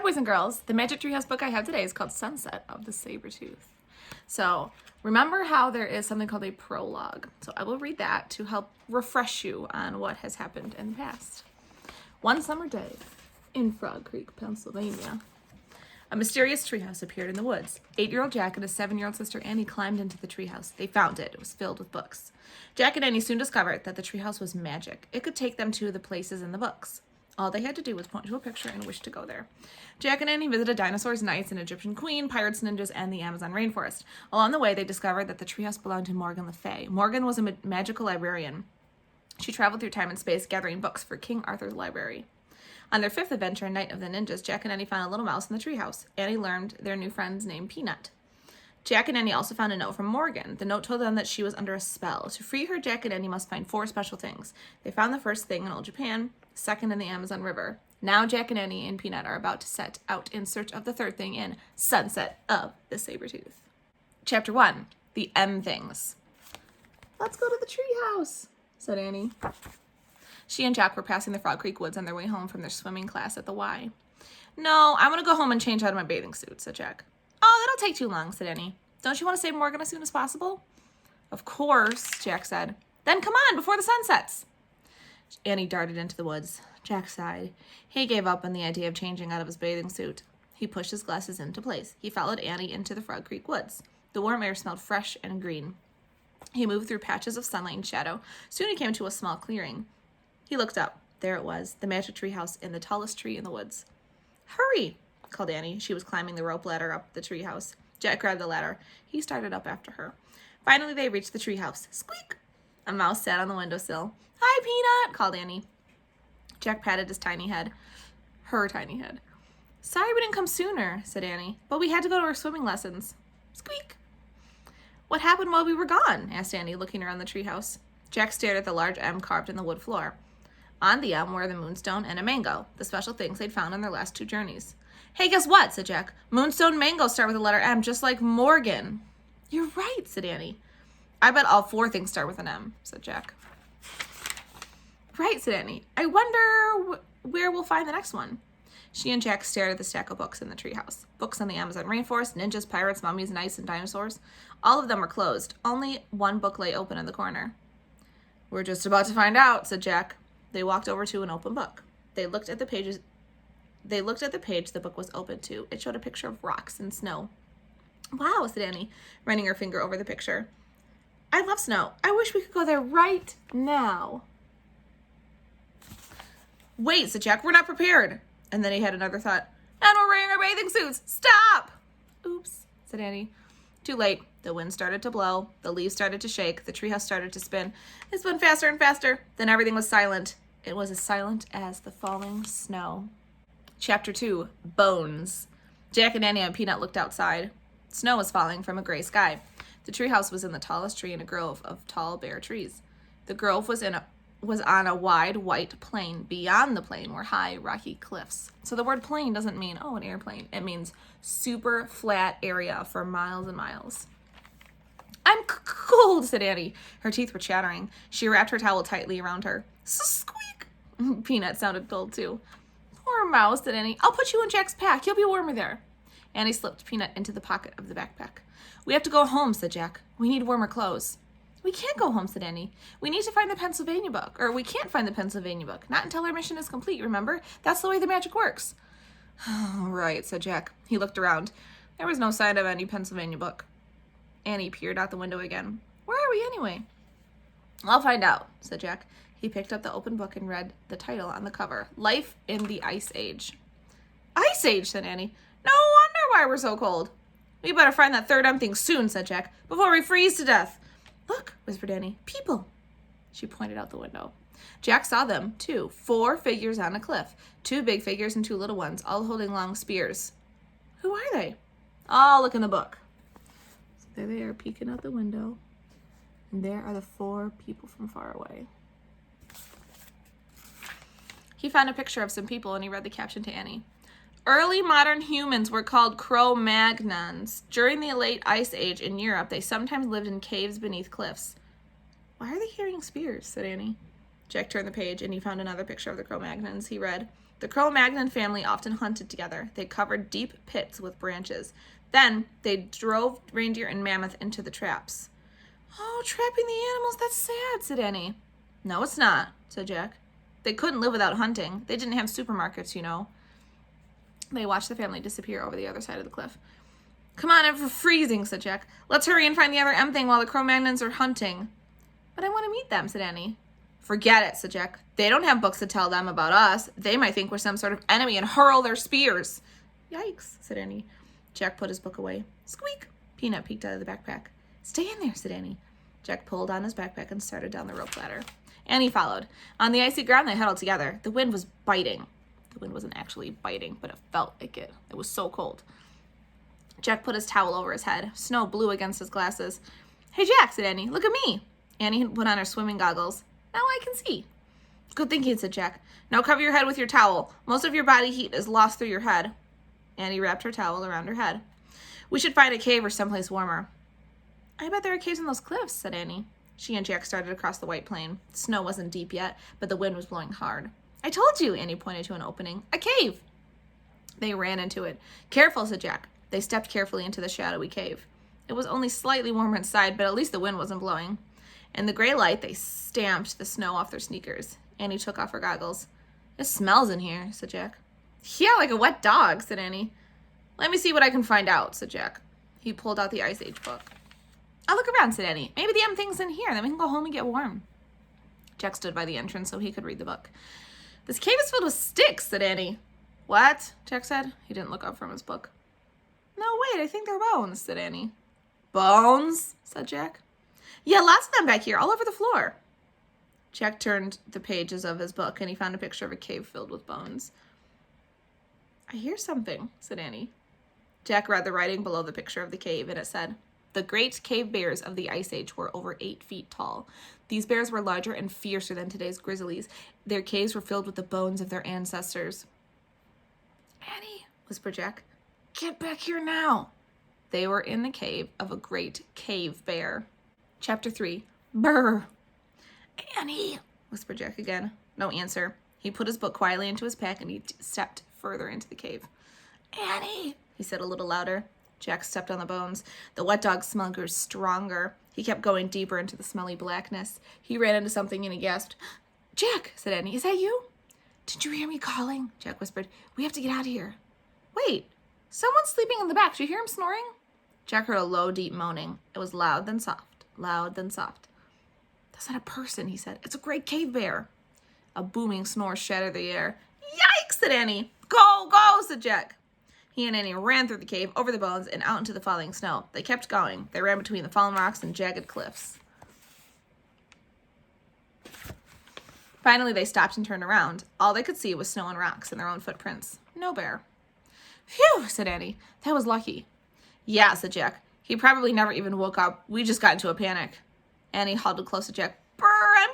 boys and girls, the Magic Treehouse book I have today is called Sunset of the Sabertooth. So remember how there is something called a prologue. So I will read that to help refresh you on what has happened in the past. One summer day in Frog Creek, Pennsylvania, a mysterious treehouse appeared in the woods. 8-year-old Jack and his 7-year-old sister Annie climbed into the treehouse. They found it. It was filled with books. Jack and Annie soon discovered that the treehouse was magic. It could take them to the places in the books. All they had to do was point to a picture and wish to go there. Jack and Annie visited dinosaurs, knights, an Egyptian queen, pirates, ninjas, and the Amazon rainforest. Along the way, they discovered that the treehouse belonged to Morgan Le Fay. Morgan was a magical librarian. She traveled through time and space, gathering books for King Arthur's library. On their 5th adventure, Night of the Ninjas, Jack and Annie found a little mouse in the treehouse. Annie learned their new friend's name, Peanut. Jack and Annie also found a note from Morgan. The note told them that she was under a spell. To free her, Jack and Annie must find 4 special things. They found the first thing in old Japan, second in the Amazon River. Now Jack and Annie and Peanut are about to set out in search of the third thing in Sunset of the Sabertooth. Chapter 1, The M Things. Let's go to the treehouse, said Annie. She and Jack were passing the Frog Creek woods on their way home from their swimming class at the Y. No, I want to go home and change out of my bathing suit, said Jack. Oh, that'll take too long, said Annie. Don't you want to save Morgan as soon as possible? Of course, Jack said. Then come on, before the sun sets. Annie darted into the woods. Jack sighed. He gave up on the idea of changing out of his bathing suit. He pushed his glasses into place. He followed Annie into the Frog Creek woods. The warm air smelled fresh and green. He moved through patches of sunlight and shadow. Soon he came to a small clearing. He looked up. There it was, the magic treehouse in the tallest tree in the woods. Hurry, called Annie. She was climbing the rope ladder up the treehouse. Jack grabbed the ladder. He started up after her. Finally, they reached the treehouse. Squeak! A mouse sat on the windowsill. Hi, Peanut, called Annie. Jack patted his tiny head. Her tiny head. Sorry we didn't come sooner, said Annie, but we had to go to our swimming lessons. Squeak! What happened while we were gone? Asked Annie, looking around the treehouse. Jack stared at the large M carved in the wood floor. On the M were the moonstone and a mango, the special things they'd found on their last 2 journeys. Hey, guess what? Said Jack. Moonstone mango start with the letter M, just like Morgan. You're right, said Annie. I bet all 4 things start with an M, said Jack. Right, said Annie. I wonder where we'll find the next one. She and Jack stared at the stack of books in the treehouse. Books on the Amazon rainforest, ninjas, pirates, mummies, knights, and dinosaurs. All of them were closed. Only one book lay open in the corner. We're just about to find out, said Jack. They walked over to an open book. They looked at the page the book was open to. It showed a picture of rocks and snow. Wow, said Annie, running her finger over the picture. I love snow. I wish we could go there right now. Wait, said Jack, we're not prepared. And then he had another thought. And we're wearing our bathing suits. Stop! Oops, said Annie. Too late. The wind started to blow. The leaves started to shake. The treehouse started to spin. It spun faster and faster. Then everything was silent. It was as silent as the falling snow. Chapter 2, Bones. Jack and Annie and Peanut looked outside. Snow was falling from a gray sky. The treehouse was in the tallest tree in a grove of tall, bare trees. The grove was on a wide, white plain. Beyond the plain were high, rocky cliffs. So the word plain doesn't mean, an airplane. It means super flat area for miles and miles. I'm cold, said Annie. Her teeth were chattering. She wrapped her towel tightly around her. Squeak! Peanut sounded cold, too. Poor mouse, said Annie. I'll put you in Jack's pack. You'll be warmer there. Annie slipped Peanut into the pocket of the backpack. We have to go home, said Jack. We need warmer clothes. We can't go home, said Annie. We need to find the Pennsylvania book. Or we can't find the Pennsylvania book. Not until our mission is complete, remember? That's the way the magic works. Right, said Jack. He looked around. There was no sign of any Pennsylvania book. Annie peered out the window again. Where are we anyway? I'll find out, said Jack. He picked up the open book and read the title on the cover. Life in the Ice Age. Ice Age, said Annie. No wonder why we're so cold. We better find that third M thing soon, said Jack, before we freeze to death. Look, whispered Annie. People. She pointed out the window. Jack saw them, too. 4 figures on a cliff. 2 big figures and 2 little ones, all holding long spears. Who are they? Oh, look in the book. So there they are, peeking out the window. And there are the 4 people from far away. He found a picture of some people and he read the caption to Annie. Early modern humans were called Cro-Magnons. During the late Ice Age in Europe, they sometimes lived in caves beneath cliffs. Why are they carrying spears? Said Annie. Jack turned the page and he found another picture of the Cro-Magnons. He read, The Cro-Magnon family often hunted together. They covered deep pits with branches. Then they drove reindeer and mammoth into the traps. Oh, trapping the animals, that's sad, said Annie. No, it's not, said Jack. They couldn't live without hunting. They didn't have supermarkets, you know. They watched the family disappear over the other side of the cliff. Come on, I'm freezing, said Jack. Let's hurry and find the other M thing while the Cro-Magnons are hunting. But I want to meet them, said Annie. Forget it, said Jack. They don't have books to tell them about us. They might think we're some sort of enemy and hurl their spears. Yikes, said Annie. Jack put his book away. Squeak! Peanut peeked out of the backpack. Stay in there, said Annie. Jack pulled on his backpack and started down the rope ladder. Annie followed. On the icy ground, they huddled together. The wind was biting. The wind wasn't actually biting, but it felt like it. It was so cold. Jack put his towel over his head. Snow blew against his glasses. Hey, Jack, said Annie. Look at me. Annie put on her swimming goggles. Now I can see. Good thinking, said Jack. Now cover your head with your towel. Most of your body heat is lost through your head. Annie wrapped her towel around her head. We should find a cave or someplace warmer. I bet there are caves in those cliffs, said Annie. She and Jack started across the white plain. The snow wasn't deep yet, but the wind was blowing hard. I told you, Annie pointed to an opening. A cave. They ran into it. Careful, said Jack. They stepped carefully into the shadowy cave. It was only slightly warmer inside, but at least the wind wasn't blowing. In the gray light, they stamped the snow off their sneakers. Annie took off her goggles. It smells in here, said Jack. Yeah, like a wet dog, said Annie. Let me see what I can find out, said Jack. He pulled out the Ice Age book. I'll look around, said Annie. Maybe the M thing's in here, then we can go home and get warm. Jack stood by the entrance so he could read the book. This cave is filled with sticks, said Annie. What? Jack said. He didn't look up from his book. No, wait, I think they're bones, said Annie. Bones? Said Jack. Yeah, lots of them back here, all over the floor. Jack turned the pages of his book and he found a picture of a cave filled with bones. I hear something, said Annie. Jack read the writing below the picture of the cave and it said, the great cave bears of the Ice Age were over 8 feet tall. These bears were larger and fiercer than today's grizzlies. Their caves were filled with the bones of their ancestors. Annie, whispered Jack, get back here now. They were in the cave of a great cave bear. Chapter 3. Brr. Annie, whispered Jack again. No answer. He put his book quietly into his pack and he stepped further into the cave. Annie, he said a little louder. Jack stepped on the bones. The wet dog smell grew stronger. He kept going deeper into the smelly blackness. He ran into something and he gasped. Jack, said Annie, is that you? Did you hear me calling? Jack whispered. We have to get out of here. Wait, someone's sleeping in the back. Did you hear him snoring? Jack heard a low, deep moaning. It was loud, then soft. Loud, then soft. That's not a person, he said. It's a great cave bear. A booming snore shattered the air. Yikes, said Annie. Go, go, said Jack. He and Annie ran through the cave, over the bones, and out into the falling snow. They kept going. They ran between the fallen rocks and jagged cliffs. Finally, they stopped and turned around. All they could see was snow and rocks and their own footprints. No bear. Phew, said Annie. That was lucky. Yeah, said Jack. He probably never even woke up. We just got into a panic. Annie huddled close to Jack. Brr, I'm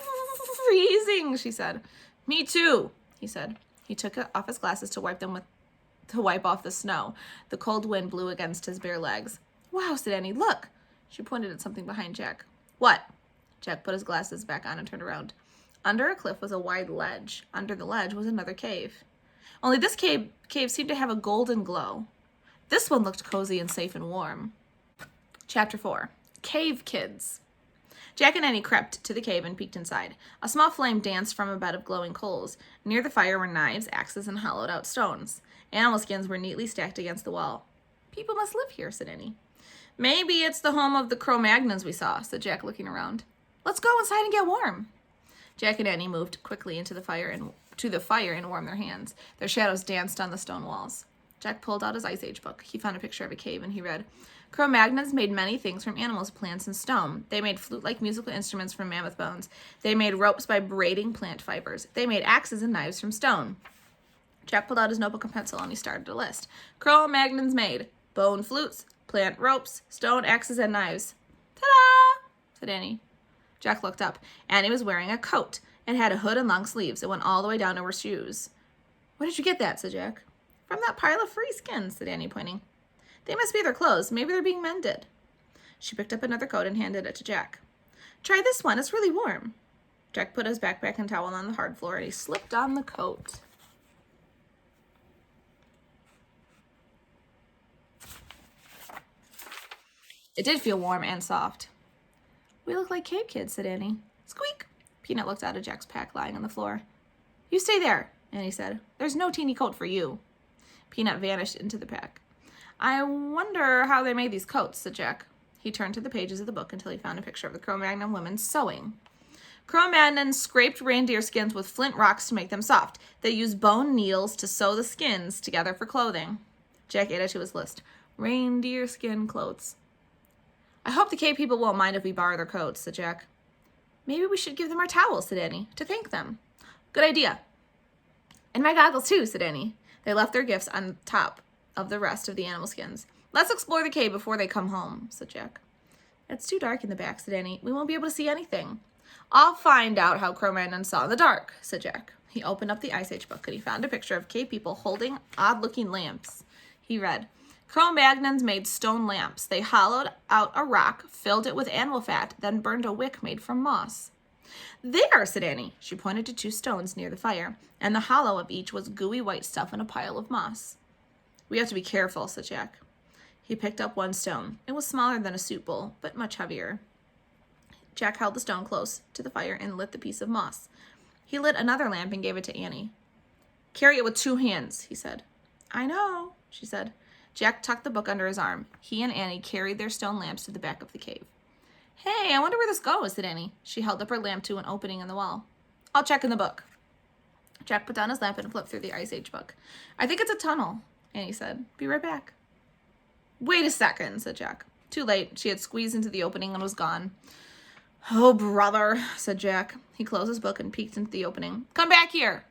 freezing, she said. Me too, he said. He took off his glasses to wipe off the snow. The cold wind blew against his bare legs. Wow, said Annie, look. She pointed at something behind Jack. What? Jack put his glasses back on and turned around. Under a cliff was a wide ledge. Under the ledge was another cave. Only this cave seemed to have a golden glow. This one looked cozy and safe and warm. Chapter 4. Cave Kids. Jack and Annie crept to the cave and peeked inside. A small flame danced from a bed of glowing coals. Near the fire were knives, axes, and hollowed-out stones. Animal skins were neatly stacked against the wall. People must live here, said Annie. Maybe it's the home of the Cro-Magnons we saw, said Jack, looking around. Let's go inside and get warm. Jack and Annie moved quickly into the fire and warmed their hands. Their shadows danced on the stone walls. Jack pulled out his Ice Age book. He found a picture of a cave and he read, Cro-Magnons made many things from animals, plants, and stone. They made flute-like musical instruments from mammoth bones. They made ropes by braiding plant fibers. They made axes and knives from stone. Jack pulled out his notebook and pencil and he started a list. Cro-Magnons made bone flutes, plant ropes, stone axes, and knives. Ta-da! Said Annie. Jack looked up. Annie was wearing a coat. It had a hood and long sleeves. It went all the way down to her shoes. Where did you get that? Said Jack. From that pile of free skins, said Annie, pointing. They must be their clothes. Maybe they're being mended. She picked up another coat and handed it to Jack. Try this one. It's really warm. Jack put his backpack and towel on the hard floor and he slipped on the coat. It did feel warm and soft. We look like cave kids, said Annie. Squeak! Peanut looked out of Jack's pack lying on the floor. You stay there, Annie said. There's no teeny coat for you. Peanut vanished into the pack. I wonder how they made these coats, said Jack. He turned to the pages of the book until he found a picture of the Cro-Magnon women sewing. Cro-Magnons scraped reindeer skins with flint rocks to make them soft. They used bone needles to sew the skins together for clothing. Jack added to his list. Reindeer skin clothes. I hope the cave people won't mind if we borrow their coats, said Jack. Maybe we should give them our towels, said Annie, to thank them. Good idea. And my goggles too, said Annie. They left their gifts on top of the rest of the animal skins. Let's explore the cave before they come home, said Jack. It's too dark in the back, said Annie. We won't be able to see anything. I'll find out how Cro-Magnon saw in the dark, said Jack. He opened up the Ice Age book and he found a picture of cave people holding odd-looking lamps. He read, Cro-Magnons made stone lamps. They hollowed out a rock, filled it with animal fat, then burned a wick made from moss. There, said Annie. She pointed to 2 stones near the fire, and the hollow of each was gooey white stuff in a pile of moss. We have to be careful, said Jack. He picked up 1 stone. It was smaller than a soup bowl, but much heavier. Jack held the stone close to the fire and lit the piece of moss. He lit another lamp and gave it to Annie. Carry it with 2 hands, he said. I know, she said. Jack tucked the book under his arm. He and Annie carried their stone lamps to the back of the cave. Hey, I wonder where this goes, said Annie. She held up her lamp to an opening in the wall. I'll check in the book. Jack put down his lamp and flipped through the Ice Age book. I think it's a tunnel, Annie said. Be right back. Wait a second, said Jack. Too late. She had squeezed into the opening and was gone. Oh, brother, said Jack. He closed his book and peeked into the opening. Come back here.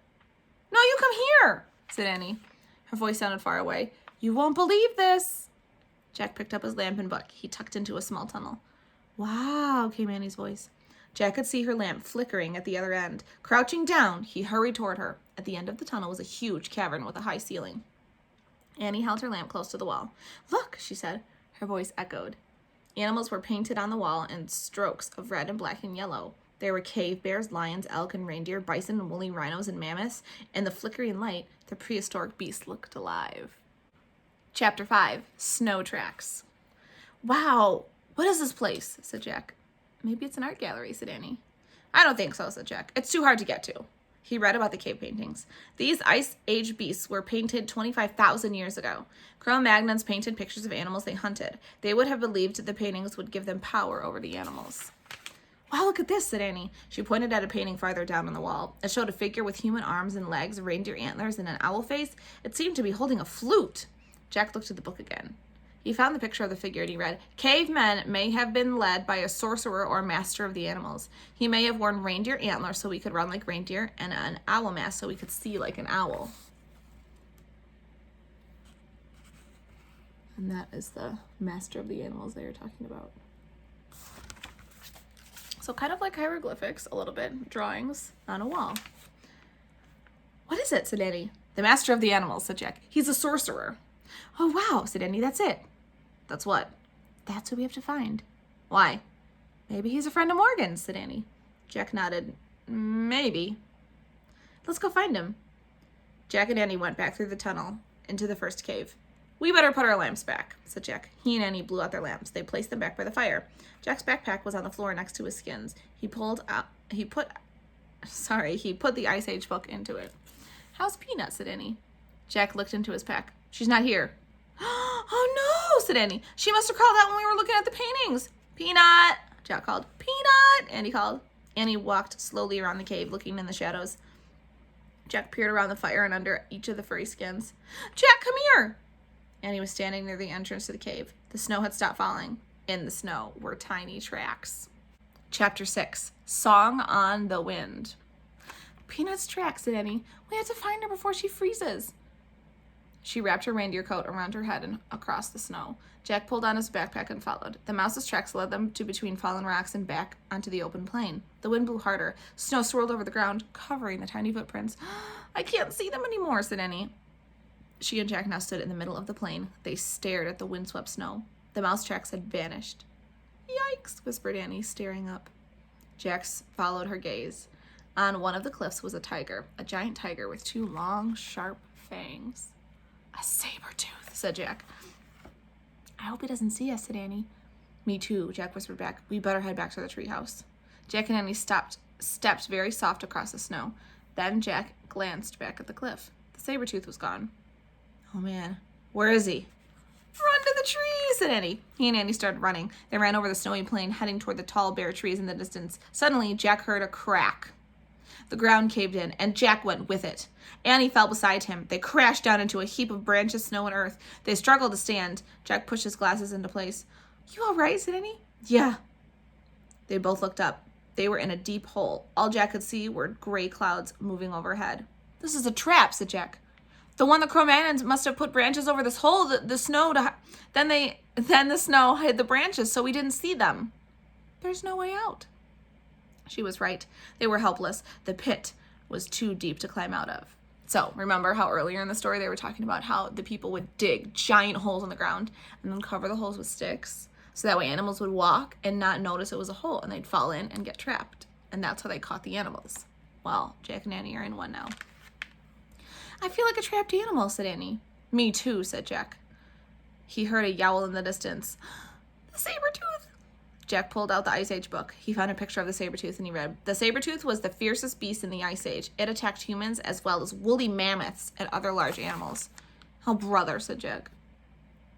No, you come here, said Annie. Her voice sounded far away. You won't believe this. Jack picked up his lamp and book. He tucked into a small tunnel. Wow, came Annie's voice. Jack could see her lamp flickering at the other end. Crouching down, he hurried toward her. At the end of the tunnel was a huge cavern with a high ceiling. Annie held her lamp close to the wall. Look, she said. Her voice echoed. Animals were painted on the wall in strokes of red and black and yellow. There were cave bears, lions, elk, and reindeer, bison, and woolly rhinos, and mammoths. In the flickering light, the prehistoric beasts looked alive. Chapter 5, Snow Tracks. Wow, what is this place? Said Jack. Maybe it's an art gallery, said Annie. I don't think so, said Jack. It's too hard to get to. He read about the cave paintings. These Ice Age beasts were painted 25,000 years ago. Cro-Magnons painted pictures of animals they hunted. They would have believed the paintings would give them power over the animals. Wow, look at this, said Annie. She pointed at a painting farther down on the wall. It showed a figure with human arms and legs, reindeer antlers, and an owl face. It seemed to be holding a flute. Jack looked at the book again. He found the picture of the figure and he read, Cavemen may have been led by a sorcerer or master of the animals. He may have worn reindeer antlers so he could run like reindeer and an owl mask so he could see like an owl. And that is the master of the animals they were talking about. So kind of like hieroglyphics, a little bit, drawings on a wall. What is it, said Annie. The master of the animals, said Jack. He's a sorcerer. Oh, wow, said Annie. That's it. That's what? That's who we have to find. Why? Maybe he's a friend of Morgan's, said Annie. Jack nodded. Maybe. Let's go find him. Jack and Annie went back through the tunnel into the first cave. We better put our lamps back, said Jack. He and Annie blew out their lamps. They placed them back by the fire. Jack's backpack was on the floor next to his skins. He put the Ice Age book into it. How's Peanut, said Annie. Jack looked into his pack. She's not here. Oh no, said Annie. She must have crawled out when we were looking at the paintings. Peanut, Jack called. Peanut, Annie called. Annie walked slowly around the cave, looking in the shadows. Jack peered around the fire and under each of the furry skins. Jack, come here. Annie was standing near the entrance to the cave. The snow had stopped falling. In the snow were tiny tracks. Chapter 6, Song on the Wind. Peanut's tracks, said Annie. We have to find her before she freezes. She wrapped her reindeer coat around her head and across the snow. Jack pulled on his backpack and followed. The mouse's tracks led them to between fallen rocks and back onto the open plain. The wind blew harder. Snow swirled over the ground, covering the tiny footprints. I can't see them anymore, said Annie. She and Jack now stood in the middle of the plain. They stared at the windswept snow. The mouse tracks had vanished. Yikes, whispered Annie, staring up. Jack followed her gaze. On one of the cliffs was a tiger, a giant tiger with 2 long, sharp fangs. A Sabertooth, said Jack. I hope he doesn't see us, said Annie. Me too, Jack whispered back. We better head back to the treehouse. Jack and Annie stepped very soft across the snow. Then Jack glanced back at the cliff. The Sabertooth was gone. Oh man, where is he? Run to the trees, said Annie. He and Annie started running. They ran over the snowy plain, heading toward the tall, bare trees in the distance. Suddenly, Jack heard a crack. The ground caved in, and Jack went with it. Annie fell beside him. They crashed down into a heap of branches, snow, and earth. They struggled to stand. Jack pushed his glasses into place. You all right, said Annie. Yeah. They both looked up. They were in a deep hole. All Jack could see were gray clouds moving overhead. This is a trap, said Jack. The one the Cro-Magnons must have put branches over this hole, the snow to... Then the snow hid the branches, so we didn't see them. There's no way out. She was right. They were helpless. The pit was too deep to climb out of. So, remember how earlier in the story they were talking about how the people would dig giant holes in the ground and then cover the holes with sticks? So that way animals would walk and not notice it was a hole, and they'd fall in and get trapped. And that's how they caught the animals. Well, Jack and Annie are in one now. I feel like a trapped animal, said Annie. Me too, said Jack. He heard a yowl in the distance. The Sabertooth! Jack pulled out the Ice Age book. He found a picture of the Sabertooth and he read, The Sabertooth was the fiercest beast in the Ice Age. It attacked humans as well as woolly mammoths and other large animals. Oh, brother, said Jack.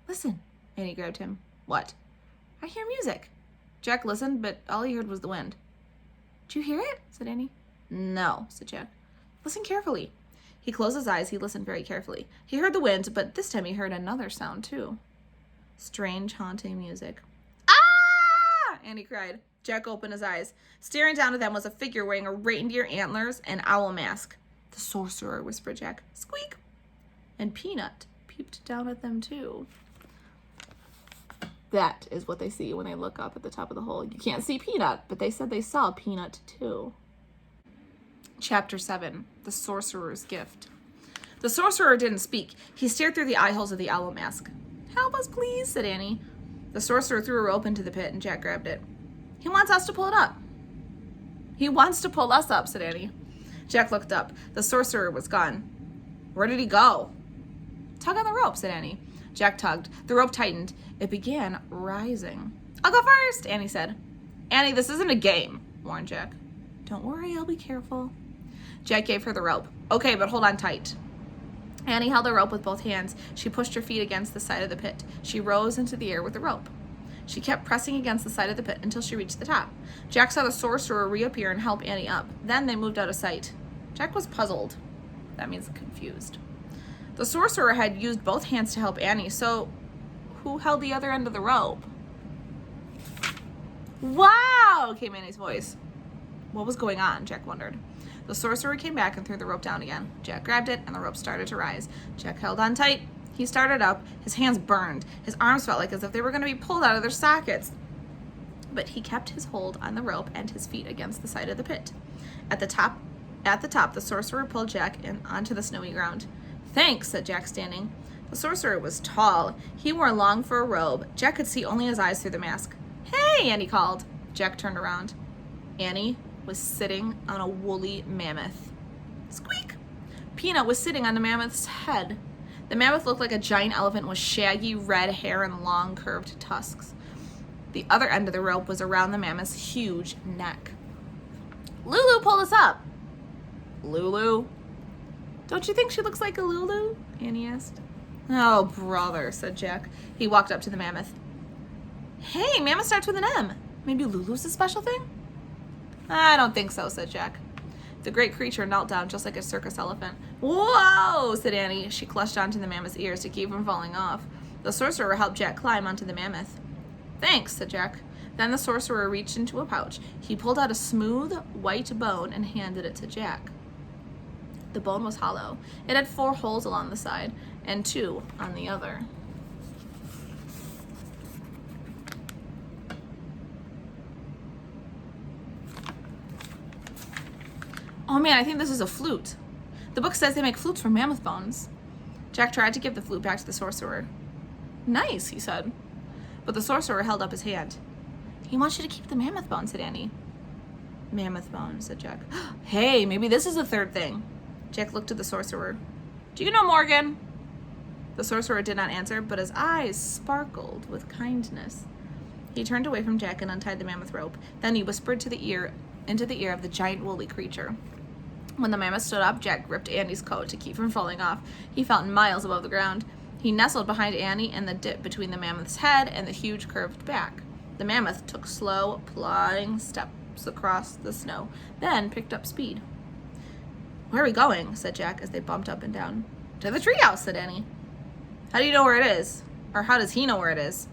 Listen, Annie grabbed him. What? I hear music. Jack listened, but all he heard was the wind. Did you hear it? Said Annie. No, said Jack. Listen carefully. He closed his eyes. He listened very carefully. He heard the wind, but this time he heard another sound, too. Strange, haunting music. Ah! Annie cried. Jack opened his eyes. Staring down at them was a figure wearing a reindeer antlers and owl mask. The sorcerer, whispered Jack. Squeak! And Peanut peeped down at them, too. That is what they see when they look up at the top of the hole. You can't see Peanut, but they said they saw Peanut, too. Chapter 7, The Sorcerer's Gift. The sorcerer didn't speak. He stared through the eye holes of the owl mask. Help us, please, said Annie. The sorcerer threw a rope into the pit, and Jack grabbed it. He wants us to pull it up. He wants to pull us up, said Annie. Jack looked up. The sorcerer was gone. Where did he go? Tug on the rope, said Annie. Jack tugged. The rope tightened. It began rising. I'll go first, Annie said. Annie, this isn't a game, warned Jack. Don't worry, I'll be careful. Jack gave her the rope. Okay, but hold on tight. Annie held the rope with both hands. She pushed her feet against the side of the pit. She rose into the air with the rope. She kept pressing against the side of the pit until she reached the top. Jack saw the sorcerer reappear and help Annie up. Then they moved out of sight. Jack was puzzled. That means confused. The sorcerer had used both hands to help Annie, so who held the other end of the rope? Wow, came Annie's voice. What was going on? Jack wondered. The sorcerer came back and threw the rope down again. Jack grabbed it, and the rope started to rise. Jack held on tight. He started up. His hands burned. His arms felt like as if they were going to be pulled out of their sockets. But he kept his hold on the rope and his feet against the side of the pit. At the top, the sorcerer pulled Jack in onto the snowy ground. Thanks, said Jack, standing. The sorcerer was tall. He wore long fur robe. Jack could see only his eyes through the mask. Hey, Annie called. Jack turned around. Annie was sitting on a woolly mammoth. Squeak! Peanut was sitting on the mammoth's head. The mammoth looked like a giant elephant with shaggy red hair and long curved tusks. The other end of the rope was around the mammoth's huge neck. Lulu pulled us up. Lulu? Don't you think she looks like a Lulu? Annie asked. Oh, brother, said Jack. He walked up to the mammoth. Hey, mammoth starts with an M. Maybe Lulu's a special thing? I don't think so, said Jack. The great creature knelt down just like a circus elephant. Whoa, said Annie. She clutched onto the mammoth's ears to keep from falling off. The sorcerer helped Jack climb onto the mammoth. Thanks, said Jack. Then the sorcerer reached into a pouch. He pulled out a smooth, white bone and handed it to Jack. The bone was hollow. It had 4 holes along the side and 2 on the other. Oh man, I think this is a flute. The book says they make flutes from mammoth bones. Jack tried to give the flute back to the sorcerer. Nice, he said. But the sorcerer held up his hand. He wants you to keep the mammoth bone, said Annie. Mammoth bone, said Jack. Hey, maybe this is a third thing. Jack looked at the sorcerer. Do you know Morgan? The sorcerer did not answer, but his eyes sparkled with kindness. He turned away from Jack and untied the mammoth rope. Then he whispered into the ear of the giant woolly creature. When the mammoth stood up, Jack gripped Annie's coat to keep from falling off. He felt miles above the ground. He nestled behind Annie in the dip between the mammoth's head and the huge curved back. The mammoth took slow, plodding steps across the snow, then picked up speed. "Where are we going?" said Jack as they bumped up and down. "To the treehouse," said Annie. "How do you know where it is? Or how does he know where it is?"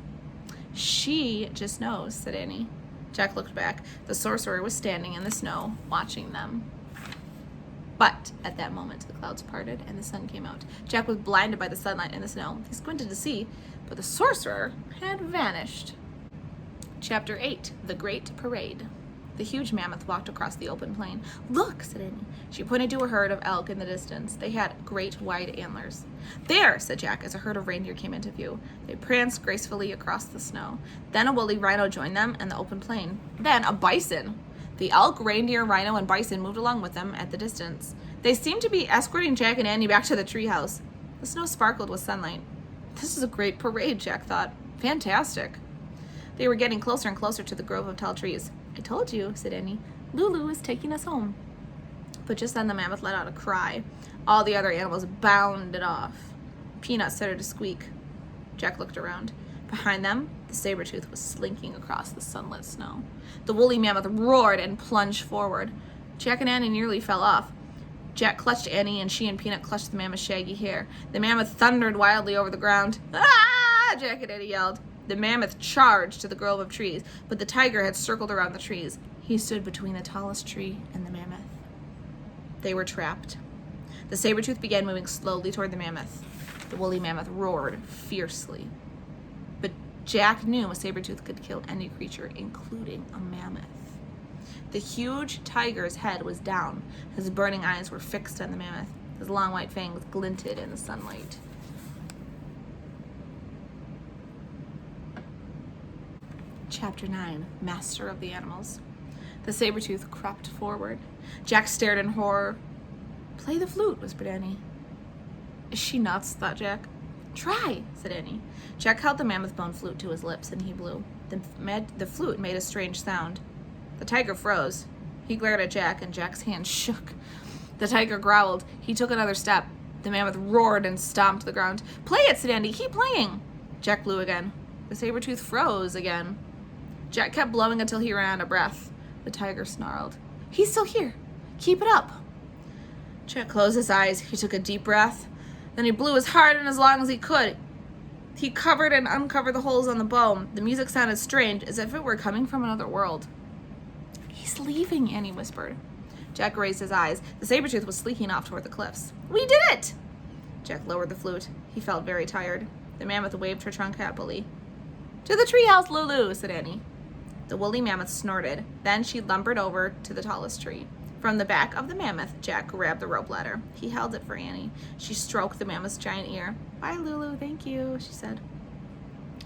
"She just knows," said Annie. Jack looked back. The sorcerer was standing in the snow, watching them. But at that moment, the clouds parted and the sun came out. Jack was blinded by the sunlight and the snow. He squinted to see, but the sorcerer had vanished. Chapter 8, The Great Parade. The huge mammoth walked across the open plain. "Look," said Annie. She pointed to a herd of elk in the distance. They had great wide antlers. "There," said Jack as a herd of reindeer came into view. They pranced gracefully across the snow. Then a woolly rhino joined them in the open plain. Then a bison. The elk, reindeer, rhino, and bison moved along with them at the distance. They seemed to be escorting Jack and Annie back to the treehouse. The snow sparkled with sunlight. "This is a great parade," Jack thought. "Fantastic." They were getting closer and closer to the grove of tall trees. "I told you," said Annie. "Lulu is taking us home." But just then the mammoth let out a cry. All the other animals bounded off. Peanut started to squeak. Jack looked around. Behind them, the Sabertooth was slinking across the sunlit snow. The woolly mammoth roared and plunged forward. Jack and Annie nearly fell off. Jack clutched Annie, and she and Peanut clutched the mammoth's shaggy hair. The mammoth thundered wildly over the ground. "Ah!" Jack and Annie yelled. The mammoth charged to the grove of trees, but the tiger had circled around the trees. He stood between the tallest tree and the mammoth. They were trapped. The Sabertooth began moving slowly toward the mammoth. The woolly mammoth roared fiercely. But Jack knew a Sabertooth could kill any creature, including a mammoth. The huge tiger's head was down. His burning eyes were fixed on the mammoth. His long white fangs glinted in the sunlight. Chapter 9, Master of the Animals. The Sabertooth crept forward. Jack stared in horror. "Play the flute," whispered Annie. "Is she nuts?" thought Jack. "Try," said Annie. Jack held the mammoth bone flute to his lips and he blew. The flute made a strange sound. The tiger froze. He glared at Jack and Jack's hand shook. The tiger growled. He took another step. The mammoth roared and stomped the ground. "Play it," said Annie. "Keep playing." Jack blew again. The Sabertooth froze again. Jack kept blowing until he ran out of breath. The tiger snarled. "He's still here. Keep it up." Jack closed his eyes. He took a deep breath. Then he blew as hard and as long as he could. He covered and uncovered the holes on the bow. The music sounded strange, as if it were coming from another world. "He's leaving," Annie whispered. Jack raised his eyes. The Sabertooth was sleeking off toward the cliffs. "We did it!" Jack lowered the flute. He felt very tired. The mammoth waved her trunk happily. "To the treehouse, Lulu," said Annie. The woolly mammoth snorted. Then she lumbered over to the tallest tree. From the back of the mammoth, Jack grabbed the rope ladder. He held it for Annie. She stroked the mammoth's giant ear. "Bye, Lulu, thank you," she said.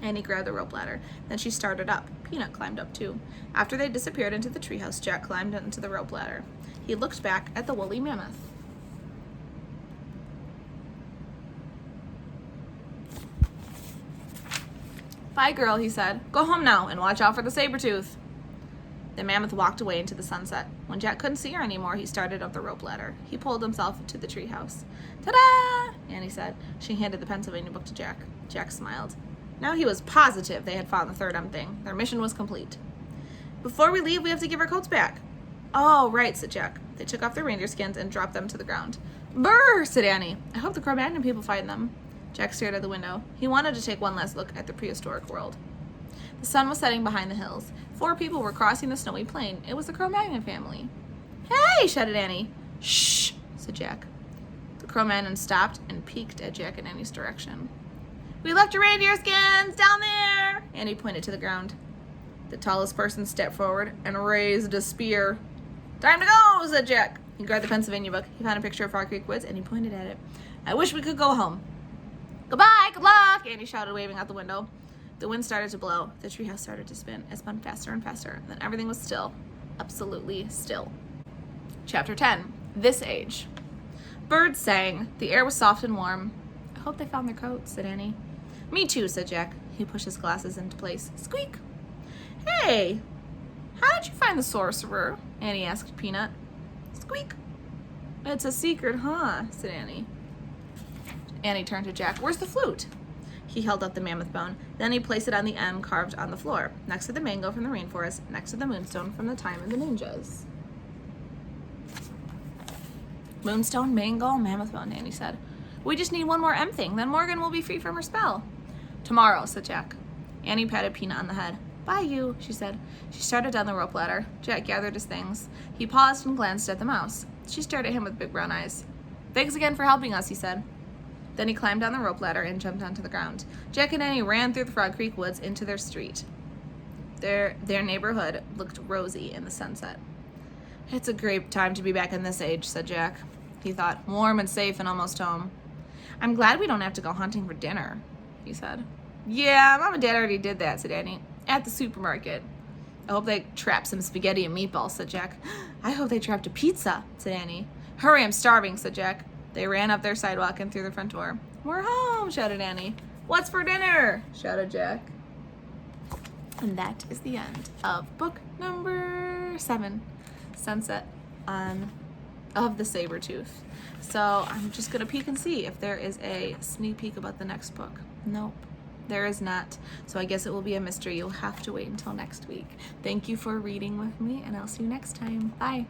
Annie grabbed the rope ladder. Then she started up. Peanut climbed up too. After they disappeared into the treehouse, Jack climbed into the rope ladder. He looked back at the woolly mammoth. "Bye, girl," he said. "Go home now and watch out for the Sabertooth." The mammoth walked away into the sunset. When Jack couldn't see her anymore, he started up the rope ladder. He pulled himself to the treehouse. "Ta-da!" Annie said. She handed the Pennsylvania book to Jack. Jack smiled. Now he was positive they had found the third thing. Their mission was complete. "Before we leave, we have to give our coats back." "Oh, right," said Jack. They took off their reindeer skins and dropped them to the ground. "Brr," said Annie. "I hope the Cro-Magnon people find them." Jack stared at the window. He wanted to take one last look at the prehistoric world. The sun was setting behind the hills. 4 people were crossing the snowy plain. It was the Cro-Magnon family. "Hey!" shouted Annie. "Shh!" said Jack. The Cro-Magnon stopped and peeked at Jack in Annie's direction. "We left your reindeer skins down there!" Annie pointed to the ground. The tallest person stepped forward and raised a spear. "Time to go," said Jack. He grabbed the Pennsylvania book. He found a picture of Frog Creek Woods and he pointed at it. "I wish we could go home." "Goodbye, good luck," Annie shouted, waving out the window. The wind started to blow. The treehouse started to spin. It spun faster and faster. Then everything was still. Absolutely still. Chapter 10, This Age. Birds sang. The air was soft and warm. "I hope they found their coats," said Annie. "Me too," said Jack. He pushed his glasses into place. Squeak! Hey, how did you find the sorcerer? Annie asked Peanut. Squeak. It's a secret, huh? Said Annie. Annie turned to Jack. Where's the flute? He held up the mammoth bone. Then he placed it on the M carved on the floor, next to the mango from the rainforest, next to the moonstone from the time of the ninjas. Moonstone, mango, mammoth bone, Annie said. We just need one more M thing, then Morgan will be free from her spell. Tomorrow, said Jack. Annie patted Peanut on the head. Bye, you, she said. She started down the rope ladder. Jack gathered his things. He paused and glanced at the mouse. She stared at him with big brown eyes. Thanks again for helping us, he said. Then he climbed down the rope ladder and jumped onto the ground. Jack and Annie ran through the Frog Creek woods into their street. Their neighborhood looked rosy in the sunset. It's a great time to be back in this age, said Jack. He thought, warm and safe and almost home. I'm glad we don't have to go hunting for dinner, he said. Yeah, Mom and Dad already did that, said Annie. At the supermarket. I hope they trapped some spaghetti and meatballs, said Jack. I hope they trapped a pizza, said Annie. Hurry, I'm starving, said Jack. They ran up their sidewalk and through the front door. We're home, shouted Annie. What's for dinner? Shouted Jack. And that is the end of book number 7, Sunset of the Sabertooth. So I'm just going to peek and see if there is a sneak peek about the next book. Nope, there is not. So I guess it will be a mystery. You'll have to wait until next week. Thank you for reading with me, and I'll see you next time. Bye.